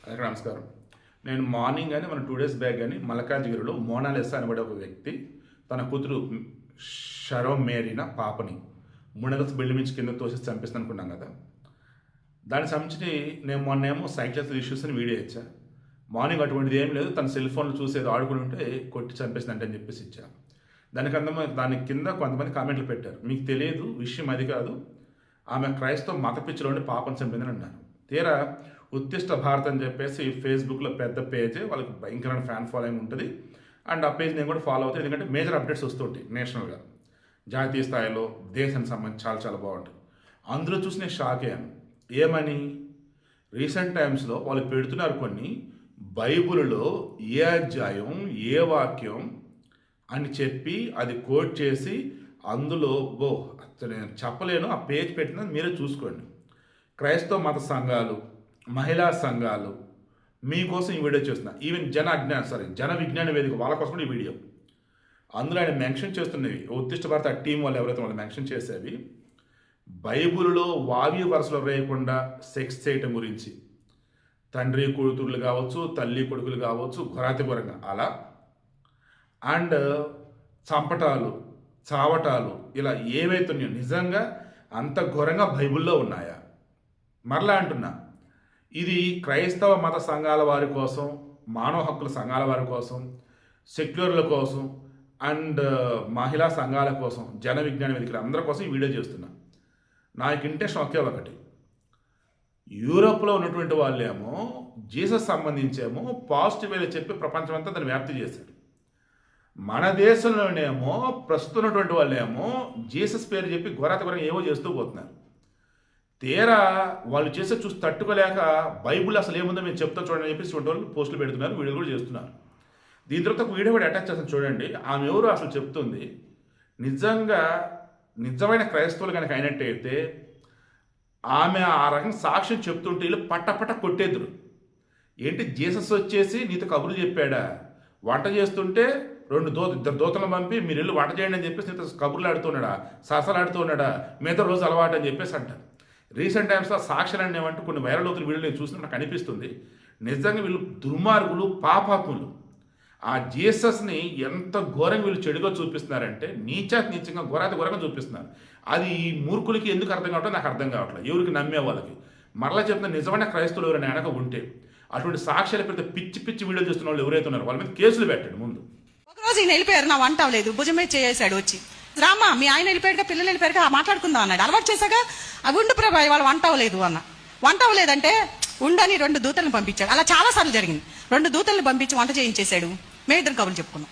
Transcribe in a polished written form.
అందరికీ నమస్కారం. నేను మార్నింగ్ కానీ మన 2 days బ్యాక్ కానీ మల్కాజ్గిరిలో మోనాలిసా అనబడే ఒక వ్యక్తి తన కూతురు షరోన్ మేరీన పాపని 3 బిల్డింగ్ నుంచి కింద తోసి చంపిస్తాను అనుకున్నాం కదా. దానికి సంబంధించి నేను మొన్నేమో సైకిల్ ఇష్యూస్ అని వీడియో ఇచ్చా. మార్నింగ్ అటువంటిది ఏం లేదు, తన సెల్ ఫోన్లో చూసేది ఆడుకుని ఉంటే కొట్టి చంపేసిందంటే అని చెప్పేసి ఇచ్చా. దాని కింద కొంతమంది కామెంట్లు పెట్టారు, మీకు తెలియదు విషయం అది కాదు, ఆమె క్రైస్తవ మత పిచ్చిలోని పాపను చంపిందని అన్నారు. తీరా ఉత్తిష్ట భారత్ అని చెప్పేసి ఫేస్బుక్లో పెద్ద పేజ్, వాళ్ళకి భయంకరమైన ఫ్యాన్ ఫాలోయింగ్ ఉంటుంది. అండ్ ఆ పేజ్ నేను కూడా ఫాలో అవుతాను, ఎందుకంటే మేజర్ అప్డేట్స్ వస్తుంటాయి నేషనల్గా, జాతీయ స్థాయిలో, దేశానికి సంబంధించి చాలా చాలా బాగుంటాయి. అందులో చూసి నేను షాక్ అయ్యాను. ఏమని, రీసెంట్ టైమ్స్లో వాళ్ళు పెడుతున్నారు కొన్ని బైబిల్లో ఏ అధ్యాయం ఏ వాక్యం అని చెప్పి అది కోట్ చేసి అందులో నేను చెప్పలేను, ఆ పేజ్ పెట్టినది మీరే చూసుకోండి. క్రైస్తవ మత సంఘాలు, మహిళా సంఘాలు మీకోసం ఈ వీడియో చేస్తున్నా. ఈవెన్ జన విజ్ఞాన వేదిక వాళ్ళ కోసం ఈ వీడియో. అందులో ఆయన మెన్షన్ చేస్తున్నవి ఉత్తిష్ట భారత టీం వాళ్ళు ఎవరైతే వాళ్ళు మెన్షన్ చేసేవి బైబిల్లో వావి వరుసలో వేయకుండా సెక్స్ చేయటం గురించి, తండ్రి కూతుర్లు కావచ్చు, తల్లి కొడుకులు కావచ్చు, ఘోరాతిఘోరంగా అలా, అండ్ చంపటాలు, చావటాలు, ఇలా ఏవైతున్నాయో నిజంగా అంత ఘోరంగా బైబిల్లో ఉన్నాయా? మరలా అంటున్నా, ఇది క్రైస్తవ మత సంఘాల వారి కోసం, మానవ హక్కుల సంఘాల వారి కోసం, సెక్యులర్ల కోసం, అండ్ మహిళా సంఘాల కోసం, జన విజ్ఞాన వేదికలు అందరి కోసం ఈ వీడియో చేస్తున్నా. నాకు ఇంటెన్షన్ ఒకే ఒకటి, యూరోప్లో ఉన్నటువంటి వాళ్ళేమో జీసస్ సంబంధించేమో పాజిటివ్ వేలో చెప్పి ప్రపంచం అంతా దాన్ని వ్యాప్తి చేశారు. మన దేశంలోనేమో ప్రస్తుతం ఉన్నటువంటి వాళ్ళేమో జీసస్ పేరు చెప్పి ఘోరాతిఘోరంగా ఏవో చేస్తూ పోతున్నారు. తీరా వాళ్ళు చేసే చూసి తట్టుకోలేక బైబుల్ అసలు ఏముందో మేము చెప్తా చూడండి అని చెప్పేసి వాళ్ళు పోస్టులు పెడుతున్నారు, వీడియోలు కూడా చేస్తున్నారు. దీని తర్వాత ఒక వీడియో కూడా అటాచ్ చేస్తాను చూడండి. ఆమె ఎవరు అసలు చెప్తుంది, నిజంగా నిజమైన క్రైస్తవులు కనుక అయినట్టయితే ఆమె ఆ రకంగా సాక్ష్యం చెప్తుంటే వీళ్ళు పట్టపట్ట కొట్టేద్దరు. ఏంటి జీసస్ వచ్చేసి నీతో కబుర్లు చెప్పాడా, వంట చేస్తుంటే ఇద్దరు దూతలను పంపి మీరు వెళ్ళి వంట చేయండి అని చెప్పేసి నీతో కబుర్లు ఆడుతున్నాడా, సరసలు ఆడుతున్నాడా, మిగతా రోజు అలవాటు అని చెప్పేసి అంటారు. రీసెంట్ టైమ్స్లో సాక్ష్యాలు ఏమంటే కొన్ని వైరల్ అవుతున్న వీడియోలు నేను చూసిన నాకు అనిపిస్తుంది, నిజంగా వీళ్ళు దుర్మార్గులు, పాపాత్ములు. ఆ జీసస్ని ఎంత ఘోరంగా వీళ్ళు చెడుగా చూపిస్తున్నారంటే నీచంగా ఘోరంగా చూపిస్తున్నారు. అది ఈ మూర్ఖులకి ఎందుకు అర్థం కావట్లేదు నాకు అర్థం కావట్లేదు, ఎవరికి నమ్మే వాళ్ళకి. మరలా చెప్తున్న నిజమైన క్రైస్తవులు ఎవరైనా వెనక ఉంటే అటువంటి సాక్ష్యాలు పెడితే పిచ్చి పిచ్చి వీడియో చేస్తున్న వాళ్ళు ఎవరైతే ఉన్నారో వాళ్ళ మీద కేసులు పెట్టండి. ముందు ఒకరోజు ఈయన వెళ్ళిపోయారు, నా వంట అవ్వలేదు, భుజమే చేసాడు వచ్చి, రామ్మా మీ ఆయన వెళ్ళిపోయాడుగా, పిల్లలు వెళ్ళిపోయారుగా, మాట్లాడుకుందాం అన్నాడు. అలవాటు చేశాగా అవి ఉండు ప్రభా వాళ్ళు వంట అవ్వలేదు అన్న. వంట అవ్వలేదంటే ఉండని 2 దూతలను పంపించాడు. అలా చాలా సార్లు జరిగింది. 2 దూతలను పంపించి వంట చేయించేశాడు. మేమిద్దరం కబుర్లు చెప్పుకున్నాం.